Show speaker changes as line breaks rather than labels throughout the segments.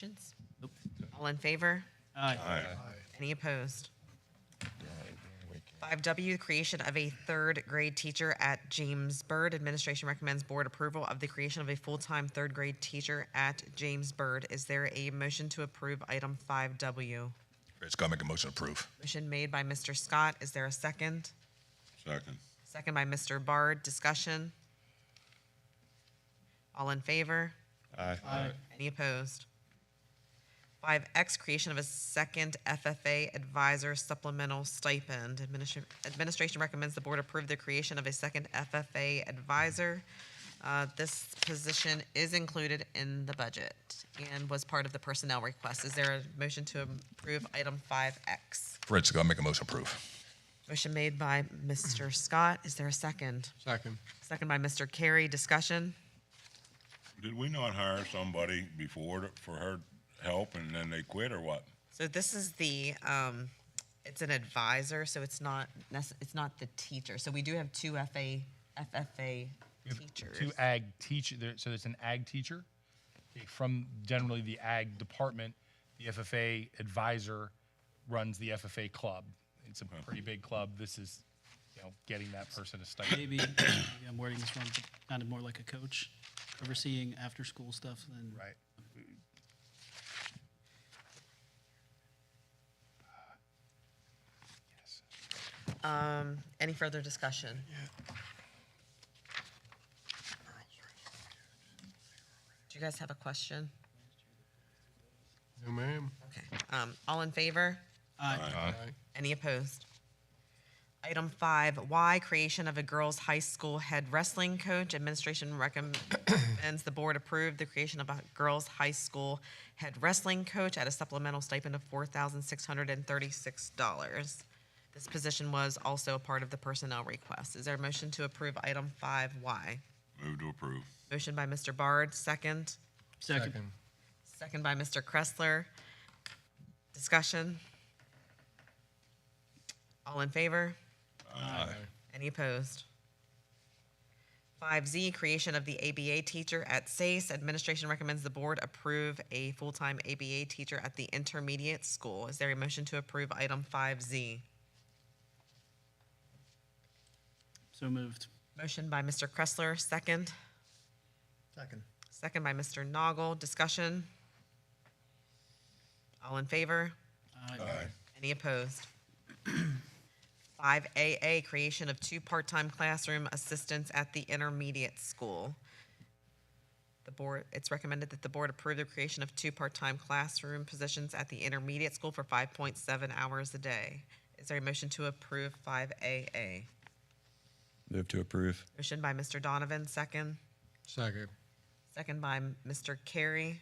Questions?
Nope.
All in favor?
Aye.
Any opposed? 5W, creation of a third grade teacher at James Byrd. Administration recommends board approval of the creation of a full-time third grade teacher at James Byrd. Is there a motion to approve item 5W?
Fred Scott, make a motion to approve.
Motion made by Mr. Scott. Is there a second?
Second.
Second by Mr. Bard. Discussion? All in favor?
Aye.
Any opposed? 5X, creation of a second FFA advisor supplemental stipend. Administration recommends the board approve the creation of a second FFA advisor. This position is included in the budget and was part of the personnel request. Is there a motion to approve item 5X?
Fred Scott, make a motion to approve.
Motion made by Mr. Scott. Is there a second?
Second.
Second by Mr. Carey. Discussion?
Did we not hire somebody before for her help and then they quit or what?
So this is the, it's an advisor, so it's not the teacher. So we do have two FFA teachers.
Two ag teach, so it's an ag teacher from generally the ag department. The FFA advisor runs the FFA club. It's a pretty big club. This is, getting that person a stipend.
Maybe I'm wording this wrong, but kind of more like a coach, overseeing after-school stuff than.
Right.
Any further discussion? Do you guys have a question?
No, ma'am.
Okay. All in favor?
Aye.
Aye.
Any opposed? Item 5Y, creation of a girls' high school head wrestling coach. Administration recommends the board approve the creation of a girls' high school head wrestling coach at a supplemental stipend of $4,636. This position was also a part of the personnel request. Is there a motion to approve item 5Y?
Move to approve.
Motion by Mr. Bard, second.
Second.
Second by Mr. Kressler. Discussion? All in favor?
Aye.
Any opposed? 5Z, creation of the ABA teacher at SACE. Administration recommends the board approve a full-time ABA teacher at the intermediate school. Is there a motion to approve item 5Z?
So moved.
Motion by Mr. Kressler, second.
Second.
Second by Mr. Noggle. Discussion? All in favor?
Aye.
Any opposed? 5AA, creation of two part-time classroom assistants at the intermediate school. It's recommended that the board approve the creation of two part-time classroom positions at the intermediate school for 5.7 hours a day. Is there a motion to approve 5AA?
Move to approve.
Motion by Mr. Donovan, second.
Second.
Second by Mr. Carey.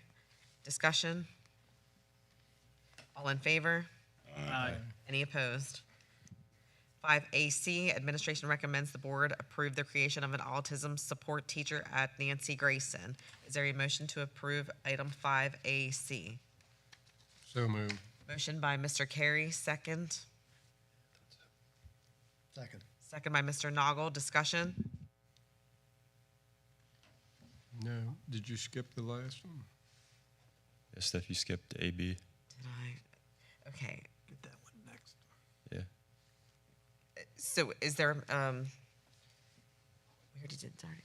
Discussion? All in favor?
Aye.
Any opposed? 5AC, administration recommends the board approve the creation of an autism support teacher at Nancy Grayson. Is there a motion to approve item 5AC?
So moved.
Motion by Mr. Carey, second.
Second.
Second by Mr. Noggle. Discussion?
No. Did you skip the last one?
Yes, Steph, you skipped AB.
Did I? Okay.
Get that one next.
Yeah.
So is there, we already did, sorry.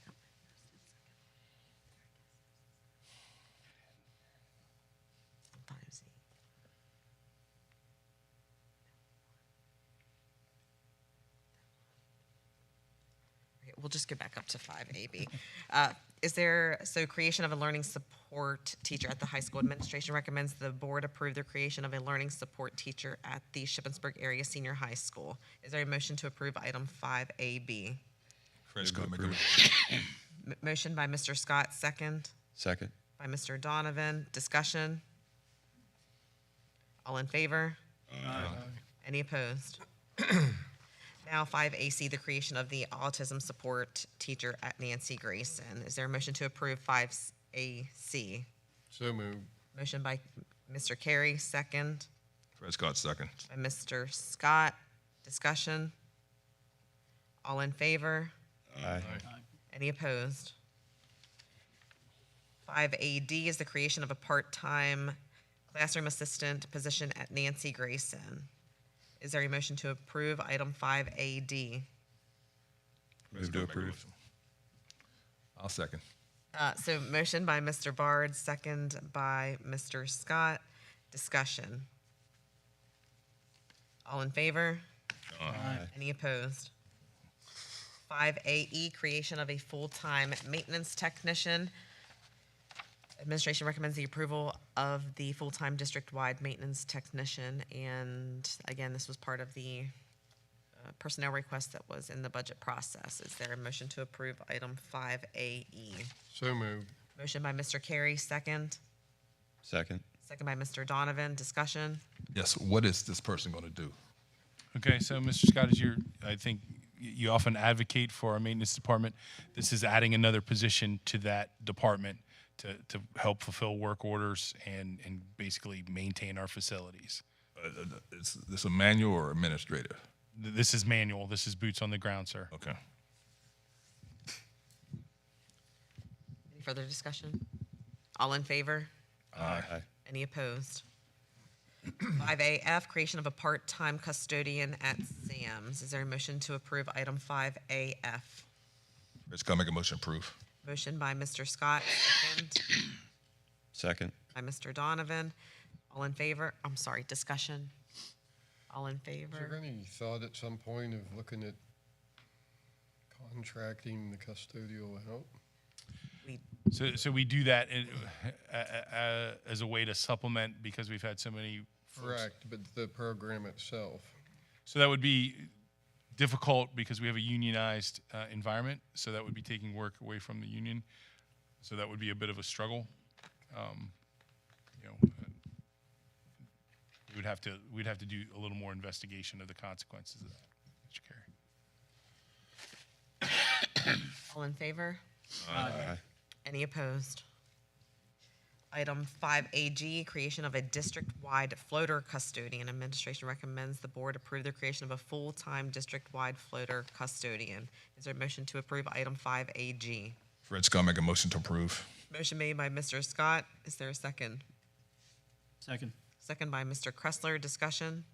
We'll just get back up to 5AB. Creation of a learning support teacher at the high school. Administration recommends the board approve the creation of a learning support teacher at the Shippensburg area senior high school. Is there a motion to approve item 5AB?
Fred Scott, make a motion.
Motion by Mr. Scott, second.
Second.
By Mr. Donovan. Discussion? All in favor?
Aye.
Any opposed? Now 5AC, the creation of the autism support teacher at Nancy Grayson. Is there a motion to approve 5AC?
So moved.
Motion by Mr. Carey, second.
Fred Scott, second.
By Mr. Scott. Discussion? All in favor?
Aye.
Any opposed? 5AD is the creation of a part-time classroom assistant position at Nancy Grayson. Is there a motion to approve item 5AD?
Move to approve.
I'll second.
So motion by Mr. Bard, second by Mr. Scott. Discussion. All in favor?
Aye.
Any opposed? 5AE, creation of a full-time maintenance technician. Administration recommends the approval of the full-time district-wide maintenance technician. And again, this was part of the personnel request that was in the budget process. Is there a motion to approve item 5AE?
So moved.
Motion by Mr. Carey, second.
Second.
Second by Mr. Donovan. Discussion.
Yes, what is this person going to do?
Okay, so Mr. Scott, I think you often advocate for our maintenance department. This is adding another position to that department to help fulfill work orders and basically maintain our facilities.
Is this a manual or administrative?
This is manual. This is boots on the ground, sir.
Okay.
Any further discussion? All in favor?
Aye.
Any opposed? 5AF, creation of a part-time custodian at Sam's. Is there a motion to approve item 5AF?
Fred Scott, make a motion to approve.
Motion by Mr. Scott, second
Second.
by Mr. Donovan. All in favor? I'm sorry, discussion. All in
Is there
favor?
any thought at some point of looking at contracting the custodial out?
So we do that as a way to supplement because we've had so many folks.
Correct, but the program itself.
So that would be difficult because we have a unionized environment. So that would be taking work away from the union. So that would be a bit of a struggle. We'd have to do a little more investigation of the consequences of that, Mr. Carey.
All in favor?
Aye.
Any opposed? Item 5AG, creation of a district-wide floater custodian. Administration recommends the board approve the creation of a full-time district-wide floater custodian. Is there a motion to approve item 5AG?
Fred Scott, make a motion to approve.
Motion made by Mr. Scott. Is there a second?
Second.
Second by Mr. Kressler. Discussion?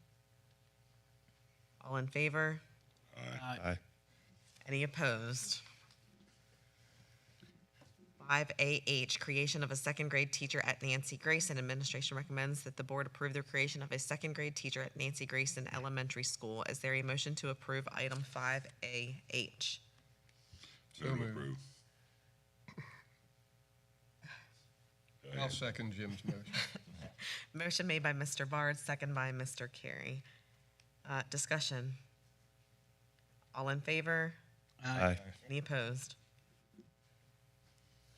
All in favor?
Aye.
Any opposed? 5AH, creation of a second-grade teacher at Nancy Grayson. Administration recommends that the board approve the creation of a second-grade teacher at Nancy Grayson Elementary School. Is there a motion to approve item 5AH?
So approved.
I'll second Jim's motion.
Motion made by Mr. Bard, second by Mr. Carey. Discussion. All in favor?
Aye.
Any opposed?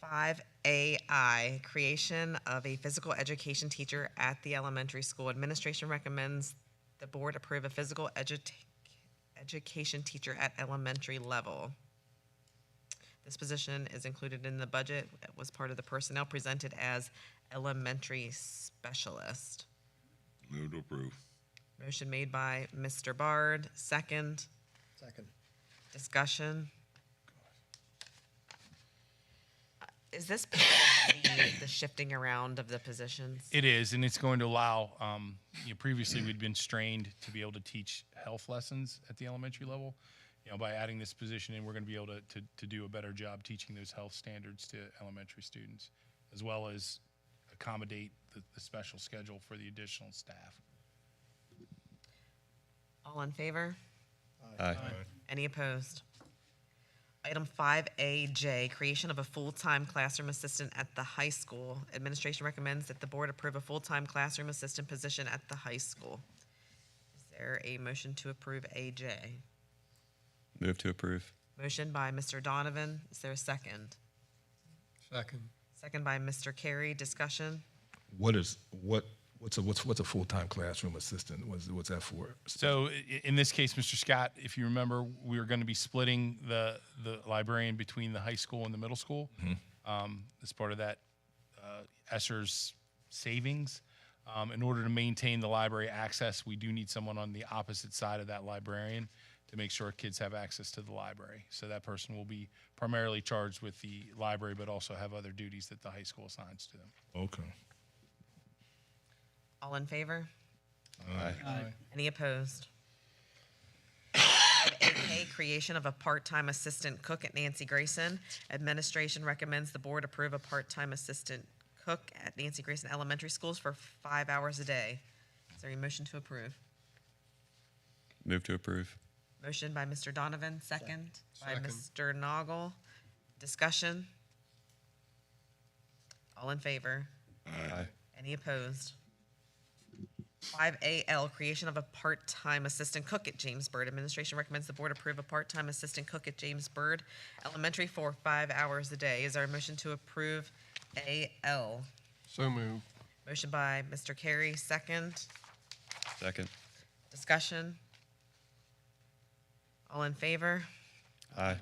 5AI, creation of a physical education teacher at the elementary school. Administration recommends the board approve a physical education teacher at elementary level. This position is included in the budget. It was part of the personnel presented as elementary specialist.
Move to approve.
Motion made by Mr. Bard, second.
Second.
Discussion. Is this part of the shifting around of the positions?
It is, and it's going to allow, previously we'd been strained to be able to teach health lessons at the elementary level. By adding this position in, we're going to be able to do a better job teaching those health standards to elementary students, as well as accommodate the special schedule for the additional staff.
All in favor?
Aye.
Any opposed? Item 5AJ, creation of a full-time classroom assistant at the high school. Administration recommends that the board approve a full-time classroom assistant position at the high school. Is there a motion to approve AJ?
Move to approve.
Motion by Mr. Donovan. Is there a second?
Second.
Second by Mr. Carey. Discussion?
What's a full-time classroom assistant? What's that for?
So in this case, Mr. Scott, if you remember, we were going to be splitting the librarian between the high school and the middle school. As part of that ESSER's savings. In order to maintain the library access, we do need someone on the opposite side of that librarian to make sure kids have access to the library. So that person will be primarily charged with the library, but also have other duties that the high school assigns to them.
Okay.
All in favor?
Aye.
Aye.
Any opposed? 5AK, creation of a part-time assistant cook at Nancy Grayson. Administration recommends the board approve a part-time assistant cook at Nancy Grayson Elementary Schools for 5 hours a day. Is there a motion to approve?
Move to approve.
Motion by Mr. Donovan, second by
Second.
Mr. Noggle. Discussion? All in favor?
Aye.
Any opposed? 5AL, creation of a part-time assistant cook at James Byrd. Administration recommends the board approve a part-time assistant cook at James Byrd Elementary for 5 hours a day. Is there a motion to approve AL?
So moved.
Motion by Mr. Carey, second.
Second.
Discussion? All in favor?
Aye.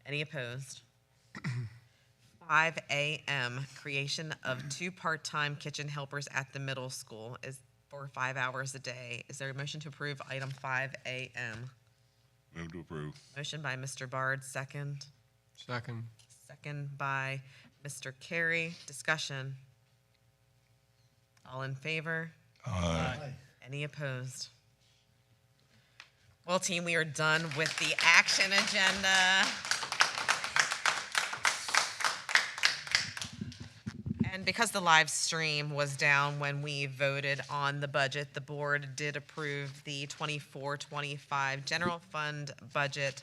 Any opposed? 5AM, creation of 2 part-time kitchen helpers at the middle school is for 5 hours a day. Is there a motion to approve item 5AM?
Move to approve.
Motion by Mr. Bard, second.
Second.
Second by Mr. Carey. Discussion? All in favor?
Aye.
Any opposed? Well, team, we are done with the action agenda. And because the live stream was down when we voted on the budget, the board did approve the 24-25 general fund budget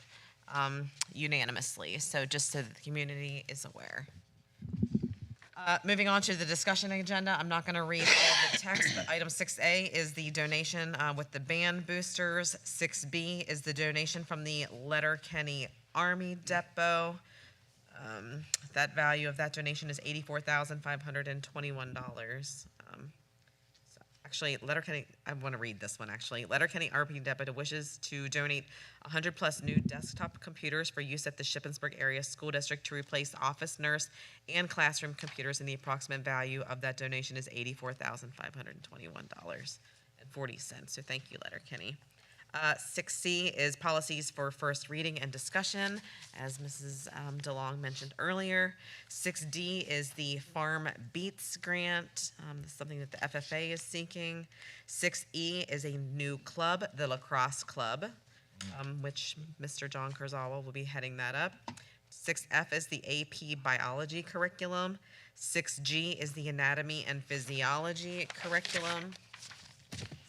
unanimously. So just so that the community is aware. Moving on to the discussion agenda, I'm not going to read all the text, but item 6A is the donation with the band boosters. 6B is the donation from the Letterkenny Army Depot. That value of that donation is $84,521. Actually, Letterkenny, I want to read this one actually. Letterkenny Army Depot wishes to donate 100+ new desktop computers for use at the Shippensburg Area School District to replace office, nurse, and classroom computers, and the approximate value of that donation is $84,521.40. So thank you, Letterkenny. 6C is policies for first reading and discussion, as Mrs. DeLong mentioned earlier. 6D is the Farm Beats grant. This is something that the FFA is seeking. 6E is a new club, the Lacrosse Club, which Mr. John Kurzawa will be heading that up. 6F is the AP Biology curriculum. 6G is the Anatomy and Physiology curriculum.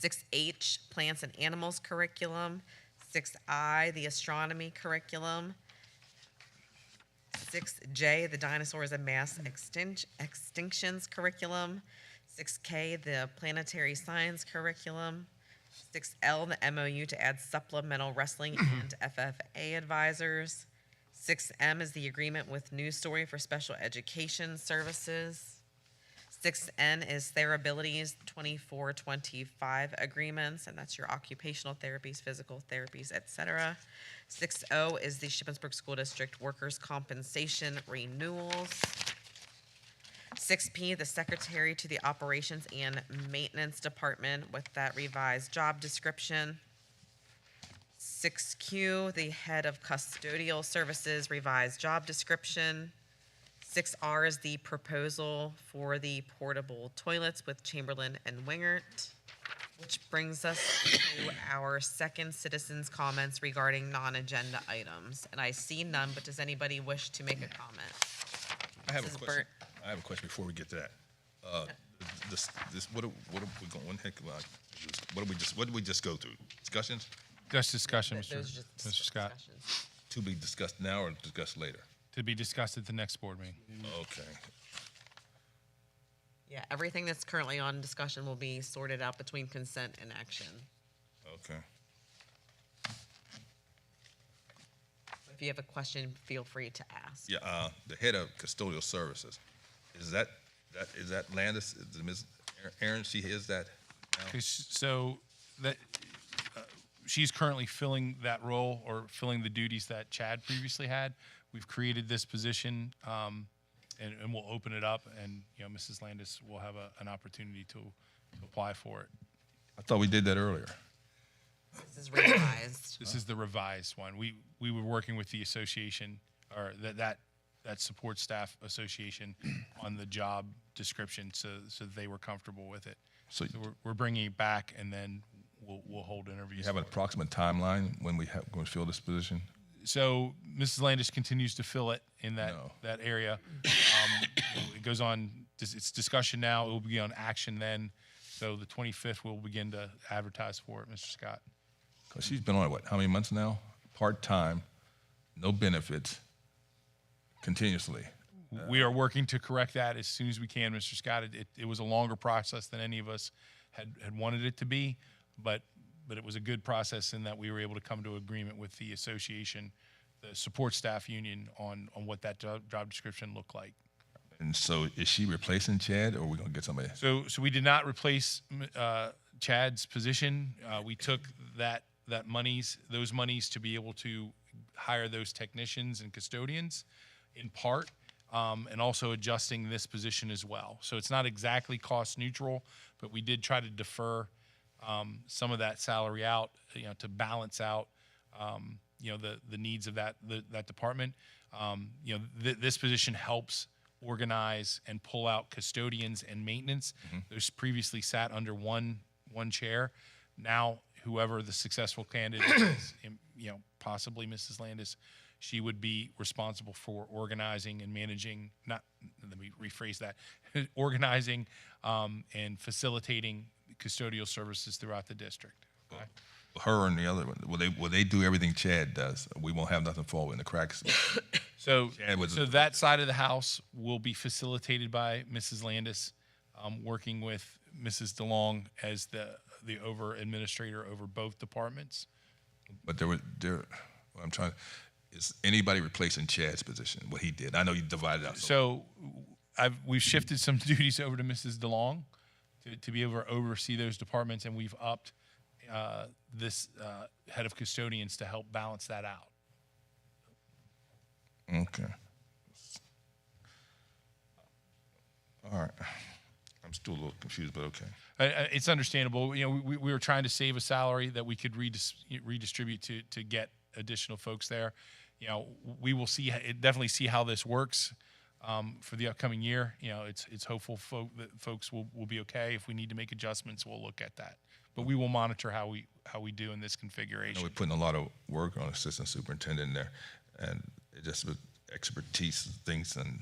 6H, Plants and Animals curriculum. 6I, the Astronomy curriculum. 6J, the Dinosaurs and Mass Extinctions curriculum. 6K, the Planetary Science curriculum. 6L, the MOU to add supplemental wrestling and FFA advisors. 6M is the agreement with News Story for special education services. 6N is Therabilities 24-25 agreements, and that's your occupational therapies, physical therapies, etc. 6O is the Shippensburg School District Workers' Compensation renewals. 6P, the Secretary to the Operations and Maintenance Department with that revised job description. 6Q, the Head of Custodial Services revised job description. 6R is the proposal for the portable toilets with Chamberlain and Wingert, which brings us to our second citizens' comments regarding non-agenda items. And I see none, but does anybody wish to make a comment?
I have a
Mrs.
question.
Burt.
I have a question before we get to that. What are we going? What did we just go through? Discussions
Just discussion,
Those are just
Mr. Scott,
discussions.
to be discussed now or discussed later?
to be discussed at the next board meeting.
Okay.
Yeah, everything that's currently on discussion will be sorted out between consent and action.
Okay.
If you have a question, feel free to ask.
Yeah. The head of custodial services, is that Landis? Is Ms. Aaron? She is that now?
Okay, so that, she's currently filling that role or filling the duties that Chad previously had. We've created this position, and we'll open it up, and, you know, Mrs. Landis will have an opportunity to apply for it.
I thought we did that earlier.
This is revised.
This is the revised one. We were working with the association, or that that support staff association on the job description so they were comfortable with it.
So
We're bringing it back, and then we'll hold interviews.
you have an approximate timeline when we're going to fill this position?
So Mrs. Landis continues to fill it in that
No.
that area. It goes on. It's discussion now. It will be on action then. So the 25th, we'll begin to advertise for it, Mr. Scott.
Because she's been on it, what, how many months now? Part-time, no benefits, continuously.
We are working to correct that as soon as we can, Mr. Scott. It was a longer process than any of us had wanted it to be, but it was a good process in that we were able to come to agreement with the association, the support staff union, on what that job description looked like.
And so is she replacing Chad, or are we going to get somebody?
So we did not replace Chad's position. We took those monies to be able to hire those technicians and custodians in part, and also adjusting this position as well. So it's not exactly cost neutral, but we did try to defer some of that salary out, to balance out, the needs of that department. This position helps organize and pull out custodians and maintenance. Those previously sat under one chair. Now, whoever the successful candidate is, possibly Mrs. Landis, she would be responsible for organizing and managing, let me rephrase that, organizing and facilitating custodial services throughout the district. Okay?
Her and the other one, will they do everything Chad does? We won't have nothing fall in the cracks.
So
Chad was-
that side of the house will be facilitated by Mrs. Landis, working with Mrs. DeLong as the administrator over both departments.
But is anybody replacing Chad's position, what he did? I know you divided out.
So we've shifted some duties over to Mrs. DeLong to be able to oversee those departments, and we've upped this head of custodians to help balance that out.
Okay. All right. I'm still a little confused, but okay.
It's understandable. We were trying to save a salary that we could redistribute to get additional folks there. We will definitely see how this works for the upcoming year. It's hopeful that folks will be okay. If we need to make adjustments, we'll look at that. But we will monitor how we do in this
I know
configuration.
we're putting a lot of work on assistant superintendent there, and it just with expertise and things, and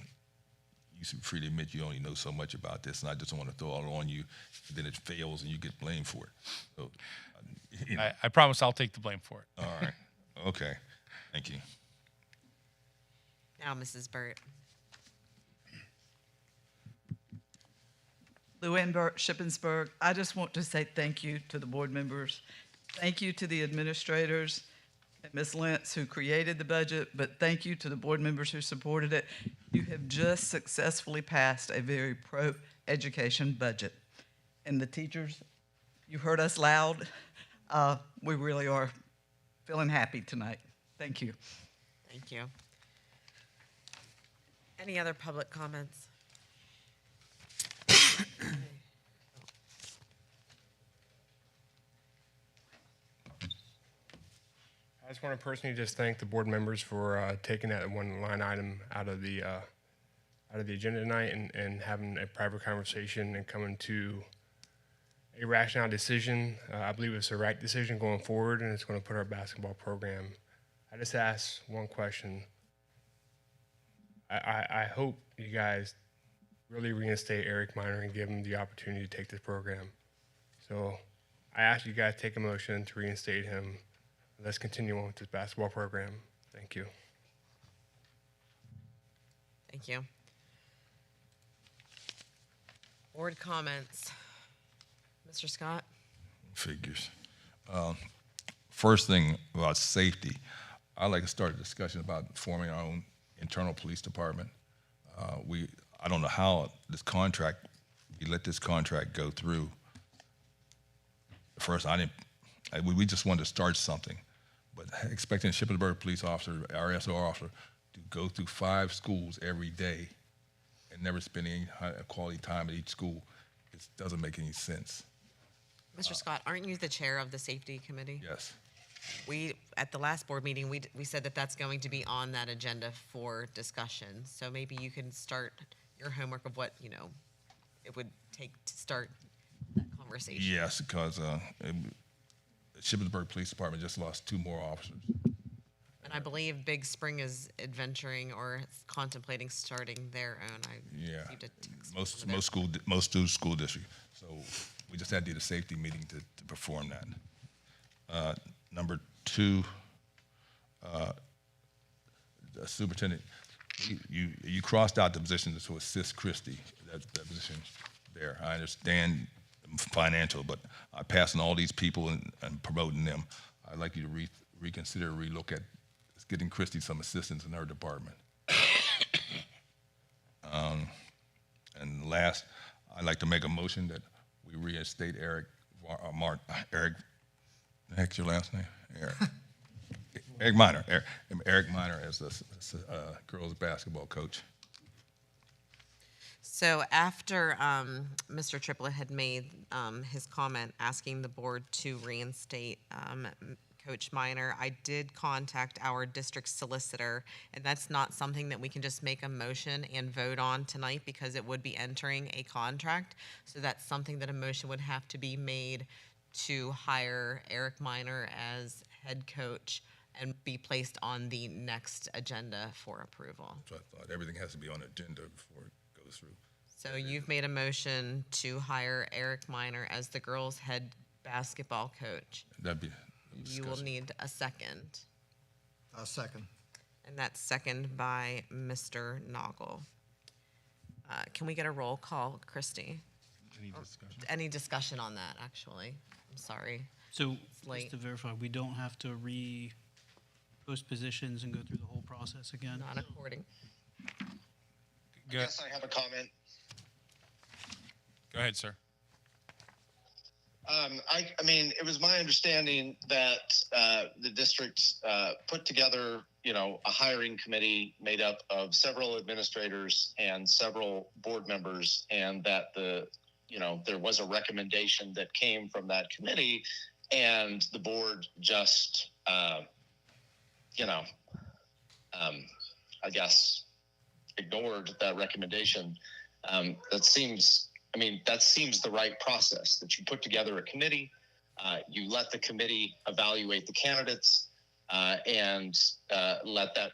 you should freely admit you only know so much about this, and I just don't want to throw it all on you, and then it fails and you get blamed for it. So,
I promise I'll take the blame for it.
all right, okay, thank you.
Now, Mrs. Burt.
Luann Burt, Shippensburg. I just want to say thank you to the board members. Thank you to the administrators and Ms. Lentz who created the budget, but thank you to the board members who supported it. You have just successfully passed a very pro-education budget. And the teachers, you heard us loud. We really are feeling happy tonight. Thank you.
Thank you. Any other public comments?
I just want to personally just thank the board members for taking that one line item out of the agenda tonight and having a private conversation and coming to a rational decision. I believe it's the right decision going forward, and it's going to put our basketball program. I just ask one question. I hope you guys really reinstate Eric Miner and give him the opportunity to take this program. So I ask you guys to take a motion to reinstate him. Let's continue on with this basketball program. Thank you.
Thank you. Board comments. Mr. Scott?
Figures. First thing about safety, I'd like to start a discussion about forming our own internal police department. I don't know how we let this contract go through. First, we just wanted to start something, but expecting a Shippensburg police officer, our SO officer, to go through 5 schools every day and never spend any quality time at each school, it doesn't make any sense.
Mr. Scott, aren't you the chair of the safety committee?
Yes.
at the last board meeting, we said that that's going to be on that agenda for discussion. So maybe you can start your homework of what, it would take to start that conversation.
Yes, because Shippensburg Police Department just lost 2 more officers.
And I believe Big Spring is adventuring or contemplating starting their own. I
Yeah,
received a text
most
from them.
most school districts. So we just had to do the safety meeting to perform that. Number 2, the superintendent, you crossed out the position to assist Christie. That position there. I understand financial, but I passing all these people and promoting them. I'd like you to reconsider, relook at getting Christie some assistance in her department. And last, I'd like to make a motion that we reinstate Eric, the heck's your last name? Eric Minor. Eric Minor as the girls basketball coach.
So after Mr. Triplett had made his comment asking the board to reinstate Coach Minor, I did contact our district solicitor, and that's not something that we can just make a motion and vote on tonight because it would be entering a contract. So that's something that a motion would have to be made to hire Eric Minor as head coach and be placed on the next agenda for approval.
So I thought everything has to be on the agenda before it goes through.
So you've made a motion to hire Eric Minor as the girls' head basketball coach.
That'd be
You will need a second,
A second.
and that's second by Mr. Noggle. Can we get a roll call, Christie? Any discussion on that, actually? I'm sorry.
So,
late.
just to verify, we don't have to post positions and go through the whole process again?
Not according.
Go,
Yes, I have a comment.
go ahead, sir.
I mean, it was my understanding that the district put together, a hiring committee made up of several administrators and several board members, and that there was a recommendation that came from that committee, and the board just, I guess, ignored that recommendation. That seems the right process, that you put together a committee, you let the committee evaluate the candidates, and let that,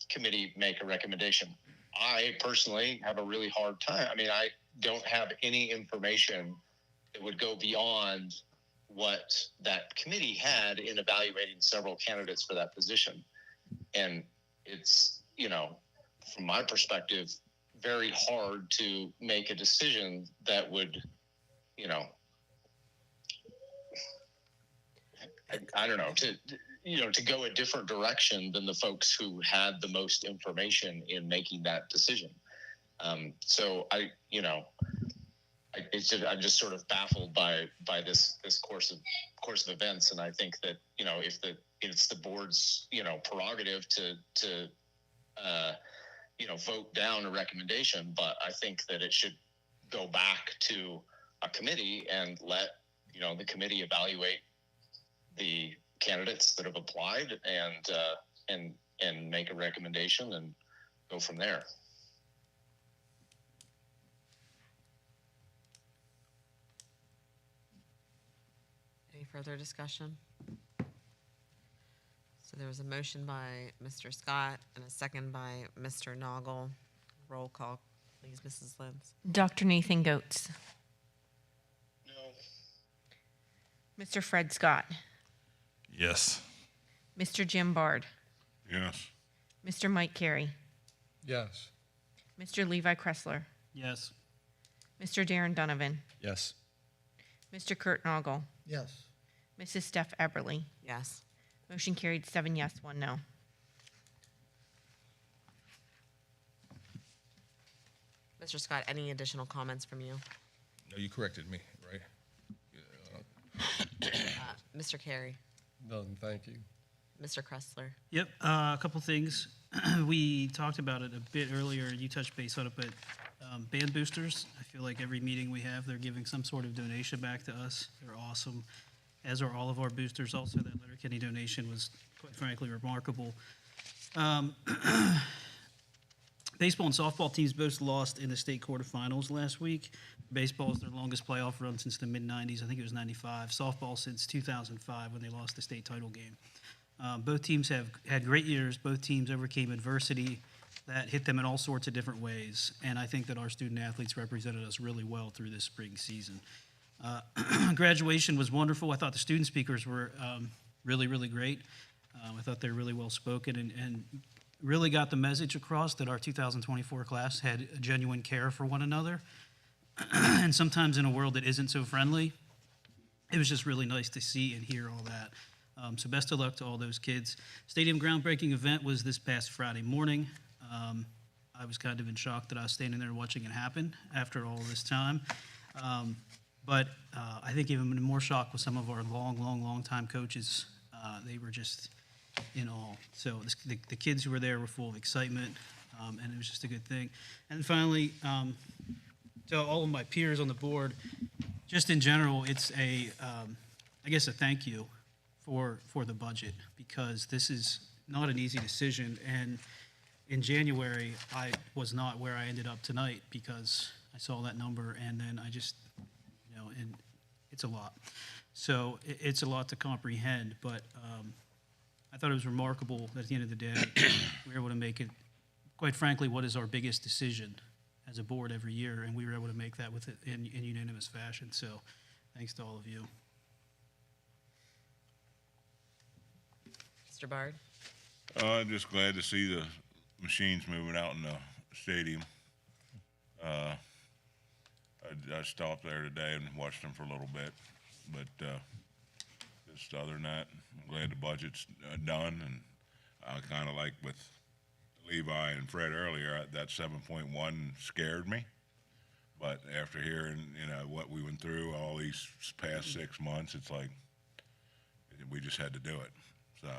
committee make a recommendation. I personally have a really hard time. I mean, I don't have any information that would go beyond what that committee had in evaluating several candidates for that position. And it's, from my perspective, very hard to make a decision that would, I don't know, to go a different direction than the folks who had the most information in making that decision. So I'm just sort of baffled by this course of events, and I think that if it's the board's prerogative to vote down a recommendation, but I think that it should go back to a committee and let the committee evaluate the candidates that have applied and make a recommendation and go from there.
Any further discussion? So there was a motion by Mr. Scott and a second by Mr. Noggle. Roll call, please, Mrs. Lenz.
Dr. Nathan Goetz.
No.
Mr. Fred Scott.
Yes.
Mr. Jim Bard.
Yes.
Mr. Mike Carey.
Yes.
Mr. Levi Kressler.
Yes.
Mr. Darren Donovan.
Yes.
Mr. Kurt Noggle.
Yes.
Mrs. Steph Eberly.
Yes.
Motion carried 7 yes, 1 no.
Mr. Scott, any additional comments from you?
No, you corrected me, right?
Mr. Carey,
None, thank you.
Mr. Kressler.
Yep, a couple things. We talked about it a bit earlier, you touched base on it, but band boosters, I feel like every meeting we have, they're giving some sort of donation back to us. They're awesome, as are all of our boosters. Also, that letter Eric. Any donation was, quite frankly, remarkable. Baseball and softball teams both lost in the state quarterfinals last week. Baseball is their longest playoff run since the mid-'90s. I think it was 95. Softball since 2005 when they lost the state title game. Both teams have had great years. Both teams overcame adversity that hit them in all sorts of different ways. And I think that our student athletes represented us really well through this spring season. Graduation was wonderful. I thought the student speakers were really, really great. I thought they were really well spoken and really got the message across that our 2024 class had a genuine care for one another. And sometimes in a world that isn't so friendly, it was just really nice to see and hear all that. So best of luck to all those kids. Stadium groundbreaking event was this past Friday morning. I was kind of in shock that I was standing there watching it happen after all this time. But I think even more shocked with some of our long time coaches. They were just in awe. So the kids who were there were full of excitement, and it was just a good thing. And finally, to all of my peers on the board, just in general, it's I guess a thank you for the budget, because this is not an easy decision. And in January, I was not where I ended up tonight because I saw that number, and then I just, and it's a lot. So it's a lot to comprehend, but I thought it was remarkable that at the end of the day, we were able to make it, quite frankly, what is our biggest decision as a board every year, and we were able to make that in unanimous fashion. So thanks to all of you.
Mr. Bard?
I'm just glad to see the machines moving out in the stadium. I stopped there today and watched them for a little bit, but just other than that, I'm glad the budget's done. And I kind of like with Levi and Fred earlier, that 7.1 scared me. But after hearing, what we went through all these past 6 months, it's like we just had to do it. So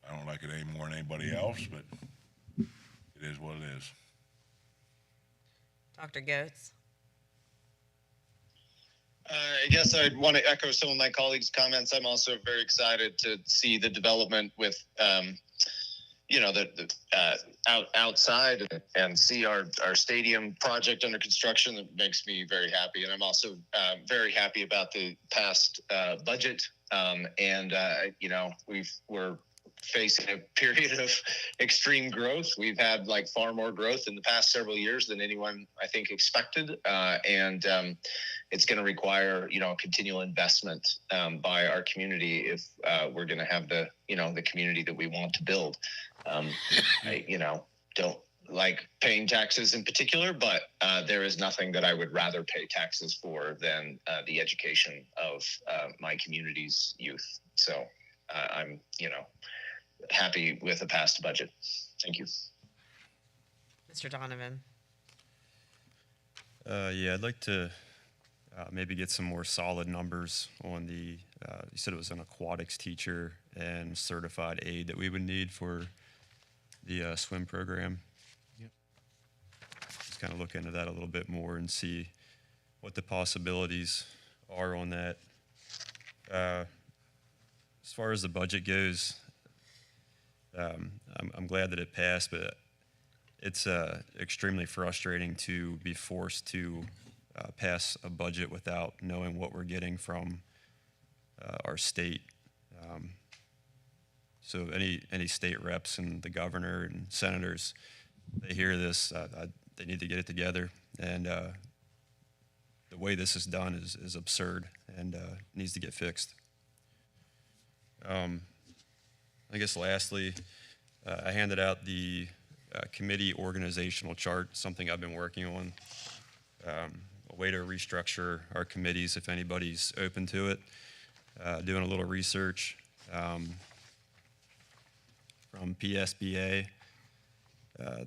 I don't like it any more than anybody else, but it is what it is.
Dr. Goetz?
I guess I want to echo some of my colleagues' comments. I'm also very excited to see the development with, outside and see our stadium project under construction. That makes me very happy. And I'm also very happy about the past budget. We're facing a period of extreme growth. We've had far more growth in the past several years than anyone I think expected. It's going to require, a continual investment by our community if we're going to have the community that we want to build. I don't like paying taxes in particular, but there is nothing that I would rather pay taxes for than the education of my community's youth. So I'm, happy with the past budget. Thank you.
Mr. Donovan?
Yeah, I'd like to maybe get some more solid numbers on the, you said it was an aquatics teacher and certified aide that we would need for the swim program.
Yep.
Just kind of look into that a little bit more and see what the possibilities are on that. As far as the budget goes, I'm glad that it passed, but it's extremely frustrating to be forced to pass a budget without knowing what we're getting from our state. So any state reps and the governor and senators, they hear this, they need to get it together. And the way this is done is absurd and needs to get fixed. I guess lastly, I handed out the committee organizational chart, something I've been working on, a way to restructure our committees if anybody's open to it. Doing a little research from PSBA.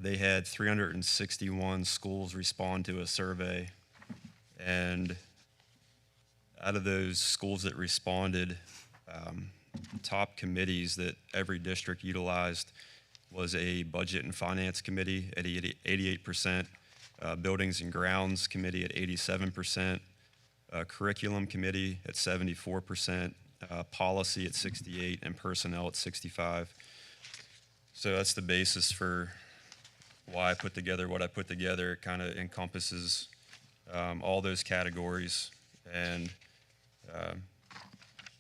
They had 361 schools respond to a survey, and out of those schools that responded, top committees that every district utilized was a budget and finance committee at 88%, buildings and grounds committee at 87%, curriculum committee at 74%, policy at 68, and personnel at 65. So that's the basis for why I put together what I put together. It kind of encompasses all those categories, and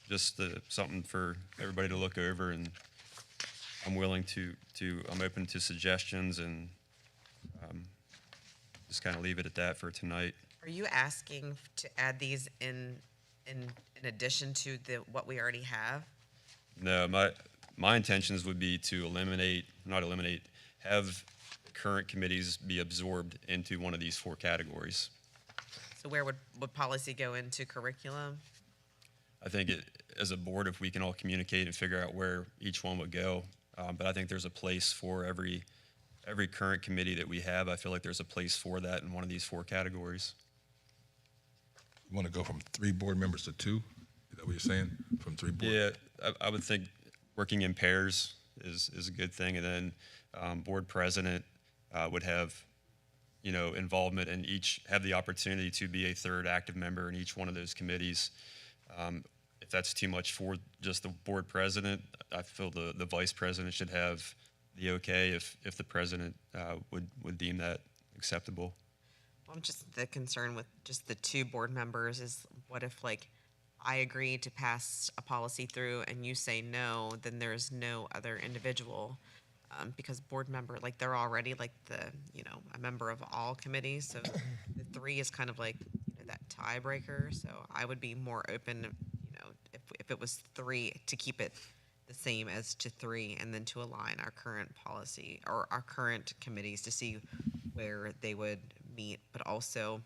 just something for everybody to look over. And I'm willing I'm open to suggestions, and just kind of leave it at that for tonight.
Are you asking to add these in addition to what we already have?
No, my intentions would be to have current committees be absorbed into one of these 4 categories.
So where would policy go into curriculum?
I think as a board, if we can all communicate and figure out where each one would go, but I think there's a place for every current committee that we have. I feel like there's a place for that in one of these 4 categories.
You want to go from 3 board members to 2? Is that what you're saying? From 3 board?
Yeah, I would think working in pairs is a good thing, and then board president would have, involvement and each have the opportunity to be a 3rd active member in each one of those committees. If that's too much for just the board president, I feel the vice president should have the okay if the president would deem that acceptable.
Well, I'm just the concern with just the 2 board members is what if I agree to pass a policy through and you say no, then there's no other individual. Because board member, they're already a member of all committees. So the 3 is kind of that tiebreaker. So I would be more open, if it was 3, to keep it the same as to 3, and then to align our current policy or our current committees to see where they would meet, but also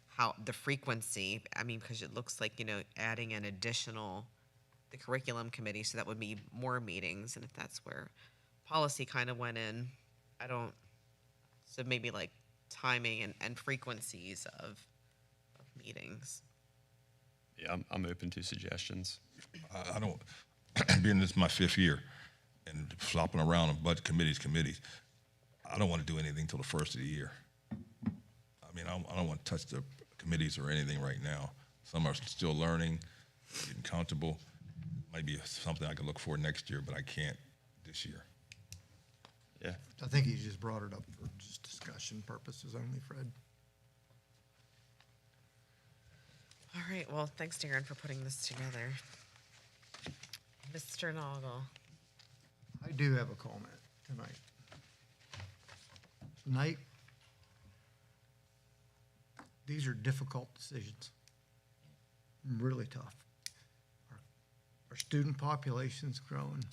how the frequency. I mean, because it looks like, adding an additional, the curriculum committee, so that would be more meetings. And if that's where policy kind of went in, so maybe timing and frequencies of meetings.
Yeah, I'm open to suggestions.
I don't, being this is my 5th year and flopping around on budget committees, I don't want to do anything till the first of the year. I mean, I don't want to touch the committees or anything right now. Some are still learning, getting comfortable. Might be something I could look for next year, but I can't this year.
Yeah.
I think he just brought it up for just discussion purposes only, Fred.
All right, well, thanks, Darren, for putting this together. Mr. Noggle.
I do have a comment tonight. Tonight, these are difficult decisions, really tough. Our student population's growing,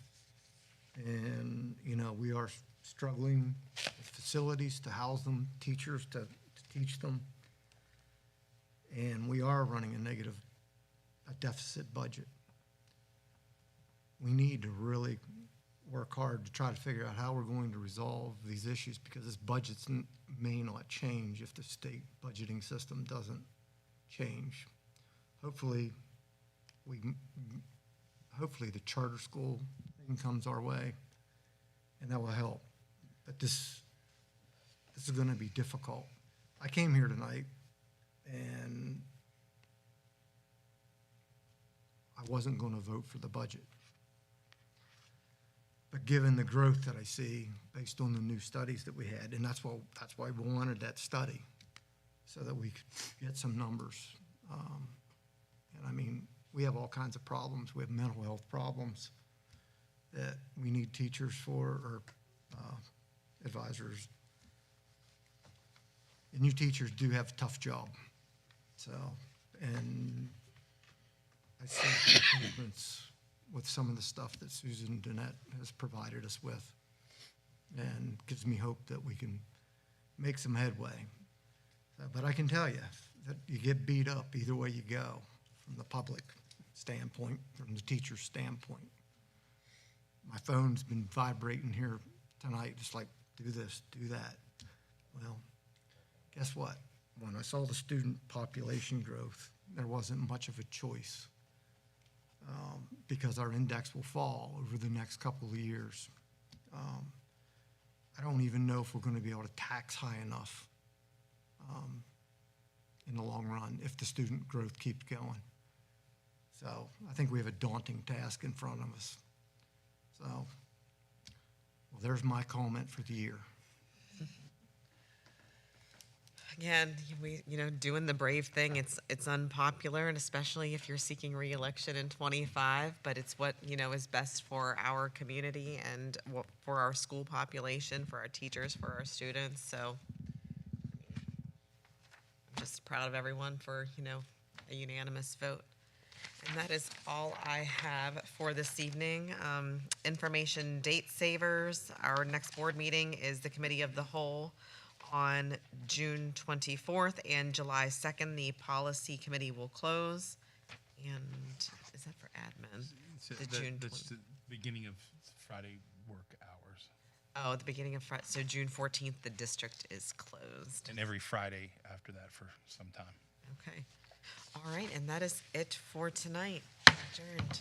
and, we are struggling with facilities to house them, teachers to teach them, and we are running a deficit budget. We need to really work hard to try to figure out how we're going to resolve these issues, because this budget may not change if the state budgeting system doesn't change. Hopefully the charter school thing comes our way, and that will help. But this is going to be difficult. I came here tonight, and I wasn't going to vote for the budget. But given the growth that I see based on the new studies that we had, and that's why we wanted that study, so that we could get some numbers. And I mean, we have all kinds of problems. We have mental health problems that we need teachers for, or advisors. And you teachers do have a tough job. So, and I see improvements with some of the stuff that Susan Donnette has provided us with, and gives me hope that we can make some headway. But I can tell you that you get beat up either way you go, from the public standpoint, from the teacher's standpoint. My phone's been vibrating here tonight, just like, do this, do that. Well, guess what? When I saw the student population growth, there wasn't much of a choice, because our index will fall over the next couple of years. I don't even know if we're going to be able to tax high enough in the long run if the student growth keeps going. So I think we have a daunting task in front of us. So, well, there's my comment for the year.
Again, doing the brave thing, it's unpopular, and especially if you're seeking reelection in 25, but it's what, is best for our community and for our school population, for our teachers, for our students. So I'm just proud of everyone for, a unanimous vote. And that is all I have for this evening. Information date savers. Our next board meeting is the Committee of the Whole on June 24th and July 2nd. The Policy Committee will close. And is that for admin?
That's the beginning of Friday work hours.
Oh, the beginning of Friday. So June 14th, the district is closed.
And every Friday after that for some time.
Okay. All right, and that is it for tonight. Adjourned.